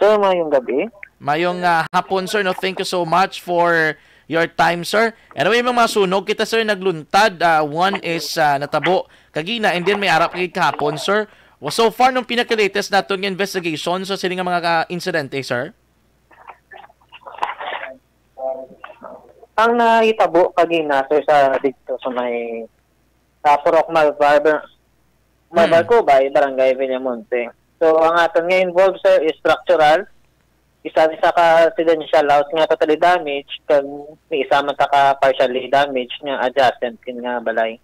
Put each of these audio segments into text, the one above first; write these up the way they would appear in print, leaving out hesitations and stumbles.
sir. Mayong gabi. Mayong hapon, sir. No, thank you so much for your time, sir. Anyway, mga sunog kita, sir, nagluntad. One is natabo kagina, and then may arap kay kahapon, sir. Well, so far, nung pinaka-latest natin yung investigation, so sila nga mga insidente, sir? Ang naitabo kagina, sir, sa dito sa may Purok Malbar ko ba, Barangay Villamonte. So, ang aton nga involved, sir, is structural. Isa ka residential house nga totally damaged, kag may isa man ka partially damaged nga adjacent kin nga balay.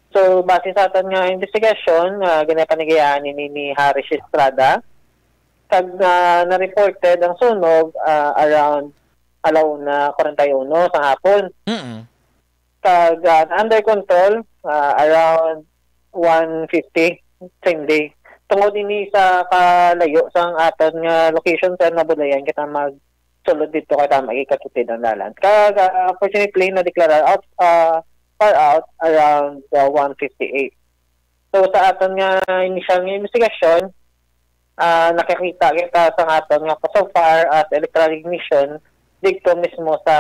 So, base sa aton nga investigation, ginapanigayaan ni Harris Estrada, kag na-reported ang sunog around 41 sa hapon. Kag under control around 1:50 same day. Tungod ini sa kalayo sang aton nga location sa nabulayan kita magsulod dito kita magikatutid ang dalan. Kag unfortunately na-declare far out around 1:58. So sa aton nga initial nga investigasyon, nakikita kita sa aton nga so far as electrical ignition dito mismo sa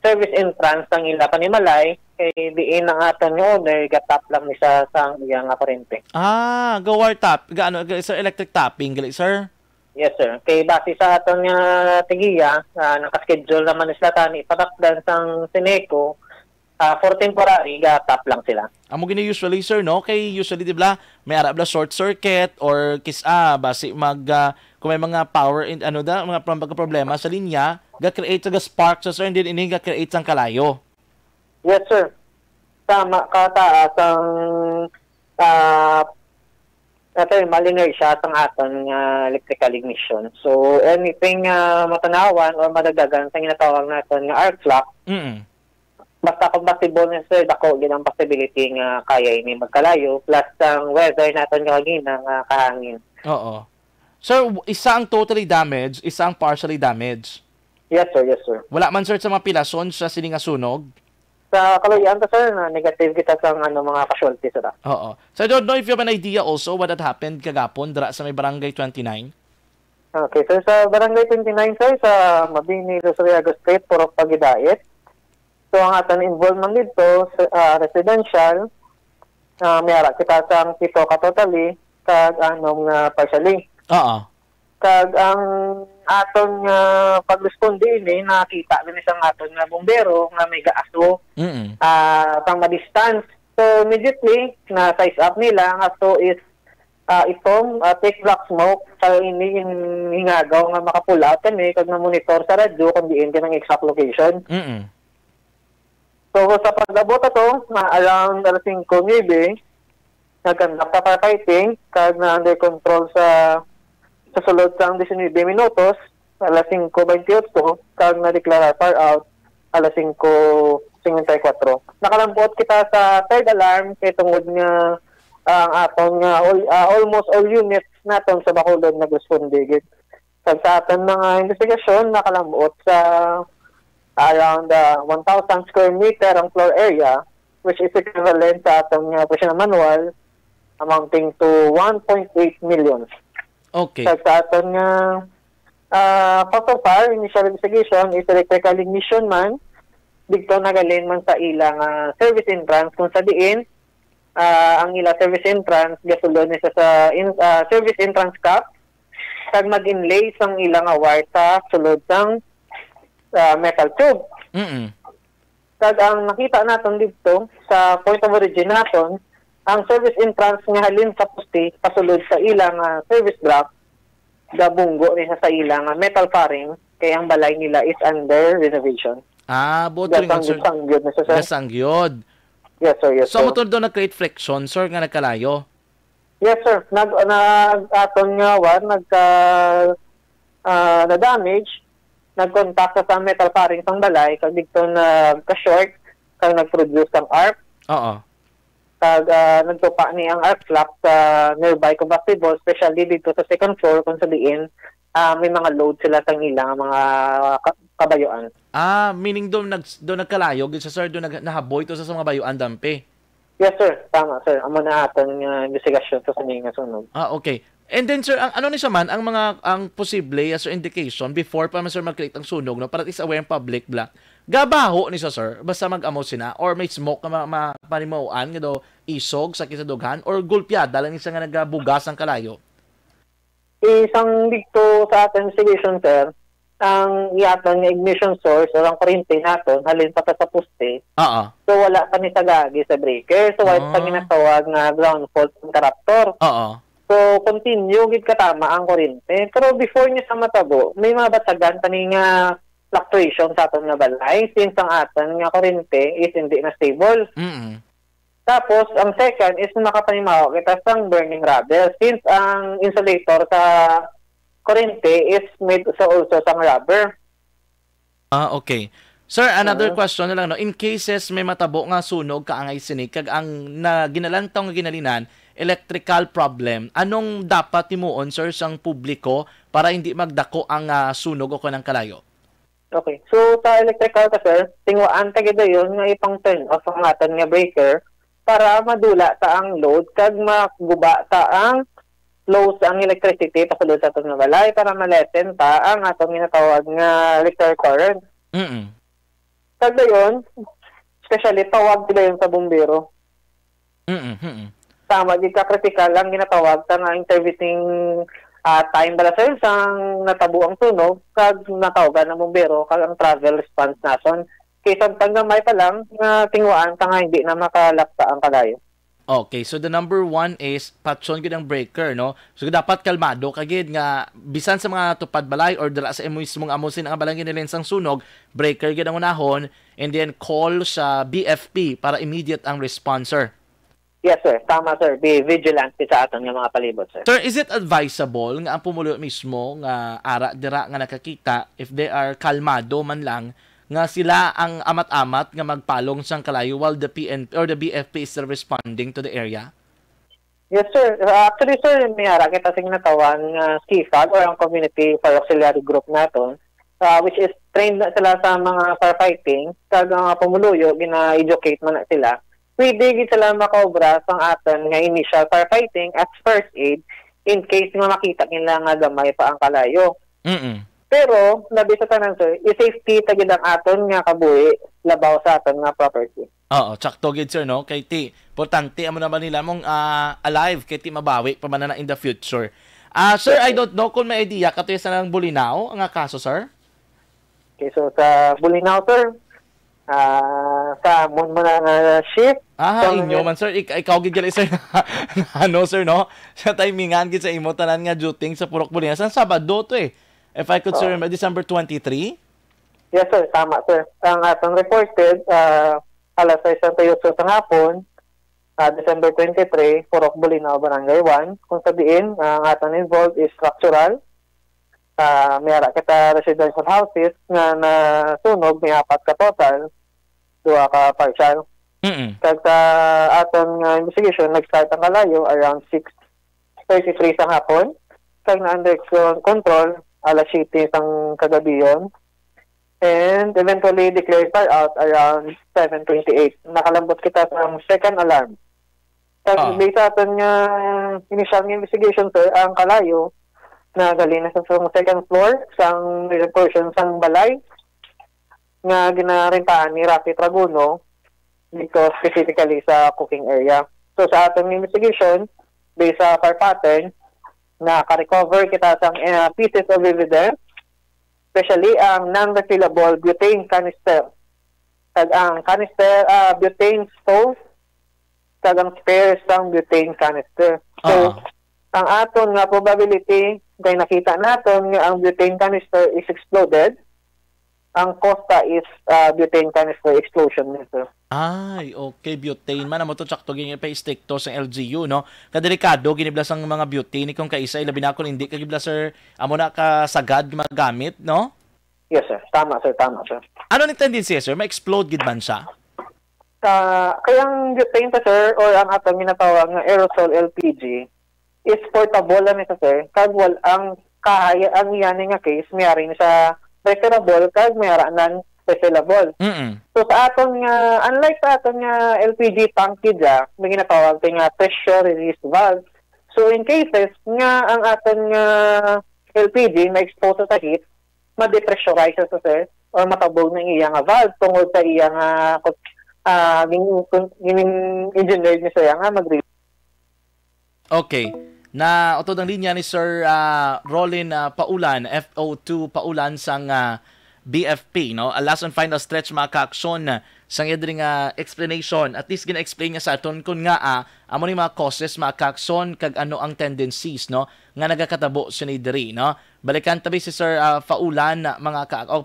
service entrance ng ila Panimalay, kay diin ang aton nga owner gatap lang ni sa sang iyang kurente. Gawar tap, gaano sir, electric tapping gali, sir? Yes, sir. Kay base sa aton nga tigiya, naka-schedule naman ni sila tani ipatakdan sang Sineco, for temporary gatap lang sila. Amo gini usually, sir, no? Kay usually di ba may arab la short circuit or base kung may mga power in mga problema sa linya, ga-create sa spark sa sir, hindi ini ga-create sang kalayo. Yes, sir. Tama kataas ang malinger siya ang aton electrical ignition. So anything matanawan or madagdagan sa ginatawag natin nga arc clock. Basta compatible na, sir, dako ginang possibility nga kaya ini magkalayo plus ang weather natin kagina nga kahangin. Oo. Sir, isang totally damaged, isang partially damaged. Yes, sir. Yes, sir. Wala man, sir, sa mga pilason sa sininga sunog? Sa kaluyan to, sir, na negative kita sa mga casualties, sir. Oo. So I don't know if you have an idea also what had happened kagapon dra sa may Barangay 29? Okay, sir. Sa Barangay 29, sir, sa Mabini, Rosariago Street, Purok Pagidait. So ang ating involvement dito, residential, may ara kita sa pito ka totally, kag partially. Kag ang aton pag-responde ini nakita din isang aton nga bombero nga may gaaso pang ma-distance. So immediately na size up nila ang aso is itong thick black smoke sa ini hingagaw nga makapull out kami kag na-monitor sa radyo kung diin ka ng exact location. So sa pag-abot ato around 5:00 nagkandak pa firefighting kag na under control sa sulod sang 19 minutos, 5:28, kag na-declare far out, 5:54. Nakalampot kita sa third alarm, kay tungod nga ang atong almost all units naton sa Bacolod nag-responde. Kag sa aton mga investigasyon, nakalambot sa around 1,000 square meter ang floor area, which is equivalent sa atong operational manual, amounting to 1.8 million. Okay. Sa aton nga so far, initial investigation is electrical ignition man. Dito nagalin man sa ilang service entrance kung sa diin ang ila service entrance gasulod ni sa service entrance cap kag mag-inlay sang ilang wire sa sulod sang metal tube. Kag ang nakita naton dito sa point of origin naton, ang service entrance nga halin sa poste pasulod sa ilang service block gabunggo rin sa ilang metal faring kaya ang balay nila is under renovation. Buto rin sir. Gasangyod. Yes, sir. Yes, so, sir. motor doon na-create friction, sir, nga nagkalayo? Yes, sir. Aton nga na-damage, nag-contact sa metal faring sang balay, kag dito nagka-short, kag nag-produce ang arc. Kag nagtupa ni ang arc flap sa nearby combustible, especially dito sa second floor kung sabihin may mga load sila sa ilang mga kabayuan. Meaning doon nagkalayo, sir, doon nahaboy to sa mga bayuan dampe. Yes, sir. Tama, sir. Amo na aton investigasyon sa sininga sunog. Okay. And then sir, ang ano ni siya man ang posible as indication before pa man sir mag-create ang sunog no para at least aware ang public black. Gabaho ni siya sir basta mag-amo sina or may smoke na panimuan nga do isog sa kisadughan or gulpyada lang isa nga nagabugas ang kalayo. Isang dito sa ating investigation, sir, ang iyatang ignition source o ang kuryente natin, halin pa sa poste. So, wala pa ni sagagi sa breaker. So, wala pa ginatawag na ground fault interrupter. So, continue, gid katama ang kuryente. Pero before niya sa matabo, may mabatsagan pa nga fluctuation sa ating nga balay since ang ating nga kuryente is hindi na stable. Tapos, ang second is makapanimaw kita sang burning rubber since ang insulator sa kuryente is made also sang rubber. Okay. Sir, another question na lang, no? In cases may matabo nga sunog kaangay sinig, kag ang ginalantaw nga ginalinan, electrical problem, anong dapat timuon, sir, sang publiko para hindi magdako ang sunog o kanang kalayo? Okay. So, sa electrical ka, sir, tingwaan tagida yun nga ipang turn off ang aton nga breaker para madula ta ang load kag maguba ta ang flow sa ang electricity pasulod sa aton nga balay para malesen ta ang atong ginatawag nga electric current. Kag dayon, especially tawag sila yun sa bumbero. Tama, di ka critical ang ginatawag ta nga intervening time bala sa sang natabo ang tunog kag natawagan ng bumbero kag ang travel response nason. Kaysa tanggamay pa lang, tingwaan ka nga hindi na makalaksa ang kalayo. Okay, so the number one is patson gid ang breaker, no? So dapat kalmado kagid nga bisan sa mga tupad balay or dala sa mismong amosin ang balangin nila sang sunog, breaker gid ang unahon and then call sa BFP para immediate ang responser. Yes, sir. Tama, sir. Be vigilant sa aton nga mga palibot, sir. Sir, is it advisable nga ang pumulo mismo nga ara dira nga nakakita if they are kalmado man lang nga sila ang amat-amat nga magpalong sang kalayo while the PNP or the BFP is responding to the area? Yes, sir. Actually, sir, may ara kita sing natawan nga CFAG or ang Community for Auxiliary Group naton, which is trained na sila sa mga firefighting, kag ang pumuluyo, gina-educate man na sila. Pwede gid sila makaobra sang aton nga initial firefighting at first aid in case nga makita nila nga gamay pa ang kalayo. Pero, labi sa tanan, sir, i-safety tagid ang aton nga kabuhi labaw sa aton nga property. Oo, tsakto gid, sir, no? Kay ti, importante amo naman nila mong alive kay ti mabawi pa man na in the future. Sir, I don't know kung may idea katuya sa nang Bulinaw ang kaso, sir? Okay, so sa Bulinaw, sir, sa mo na shift. So, inyo man, sir. Ikaw gid gali, sir. Ano, sir, no? Sa timingan gid sa imo tanan nga duting sa Purok Bulinaw. Sa Sabado to eh. If I could, sir, remember, December 23? Yes, sir. Tama, sir. Ang atong reported, alas 6 sa hapon, December 23, Purok Bulinaw, Barangay 1. Kung sabihin, ang atong involved is structural. May ara kita residential houses nga nasunog, may 4 ka total, 2 ka partial. Kag sa atong investigation, nag-start ang kalayo around 6:33 sa hapon. Kag na under control, alas 7 sang kagabi yun. And eventually declared fire out around 7:28. Nakalambot kita sa second alarm. Kag based sa aton nga initial investigation, sir, ang kalayo na gali na sa second floor sang portion sang balay nga ginarentahan ni Rafi Traguno dito specifically sa cooking area. So sa ating investigation, based sa fire pattern, naka-recover kita sang pieces of evidence, especially ang non-refillable butane canister. Kag ang canister, butane stove, kag ang spares sang butane canister. So, ang aton nga probability, kay nakita naton nga ang butane canister is exploded, ang costa is butane canister explosion nito. Ay, okay, butane man amo to sakto gini pa stricto sa LGU, no? Kadelikado giniblas ang mga butane kung kaisa ilabi na kun hindi kagiblas, sir, amo na ka sagad magamit, no? Yes, sir. Tama, sir. Tama, sir. Ano ni tendency, sir? Ma-explode gid man siya? Kaya ang butane, sir, or ang atong ginatawag nga aerosol LPG is portable lang ito, sir. Kag wal ang kahaya ang yan nga case mayari sa refillable kag mayara nan refillable. So sa aton nga, unlike sa aton nga LPG tank kidya, may ginatawag nga pressure release valve. So in cases nga ang aton nga LPG ma-expose sa heat, ma-depressurize sa sir or matabog ng iyang valve tungod sa iyang engineered ni siya nga mag. Okay. Na utod ang linya ni Sir Rolin Paulan, FO2 Paulan sang BFP, no? A last and final stretch mga kaaksyon sang idring explanation. At least gina-explain niya sa aton kun nga amo ni mga causes mga kaaksyon kag ano ang tendencies, no? Nga nagakatabo sa ni diri, no? Balikan tabi si Sir Paulan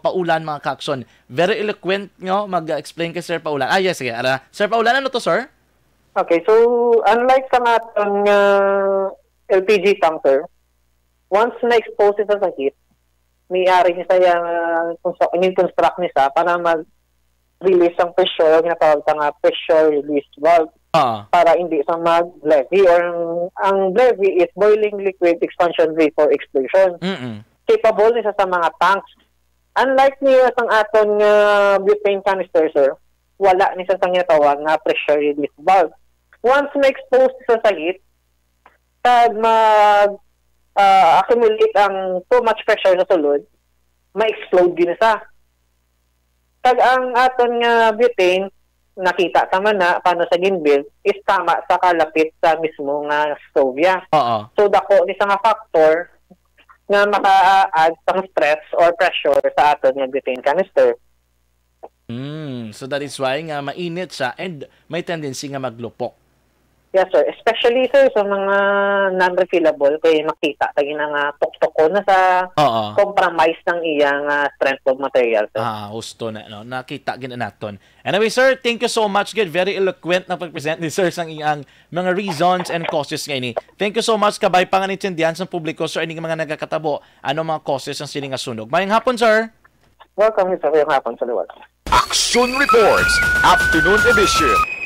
Paulan mga kaaksyon. Very eloquent, no? Mag-explain kay Sir Paulan. Yes, sige. Sir Paulan, ano to, sir? Okay, so unlike sa atong LPG tank, sir, once na-expose ito sa heat, may-ari niya sa construct niya para mag-release ang pressure, ginatawag nga pressure release valve, para hindi sa mag-levy. Or ang levy is boiling liquid expansion vapor explosion. Capable niya sa mga tanks. Unlike niya sa aton butane canister, sir, wala niya sa ginatawag nga pressure release valve. Once na-expose sa heat, kag accumulate ang too much pressure sa sulod, ma-explode din sa. Kag ang aton nga butane, nakita tama na paano sa ginbuild, is tama sa kalapit sa mismo nga stovya. So dako ni sa nga factor nga maka-add sang stress or pressure sa aton nga butane canister. So that is why nga mainit siya and may tendency nga maglupok. Yes, sir. Especially, sir, sa mga non-refillable, kaya makita tayo nga tuktok na sa compromise ng iyang strength of material, sir. Husto na, no? Nakita gina naton. Anyway, sir, thank you so much. Good. Very eloquent na pag-present ni sir sang iyang mga reasons and causes ngayon. Thank you so much. Kabay pa nga nintindihan sa publiko, sir, ining mga nagakatabo. Ano mga causes ang siling sunog. Mayang hapon, sir. Welcome, sir. Mayang hapon sa luwag. Action Reports, Afternoon Edition.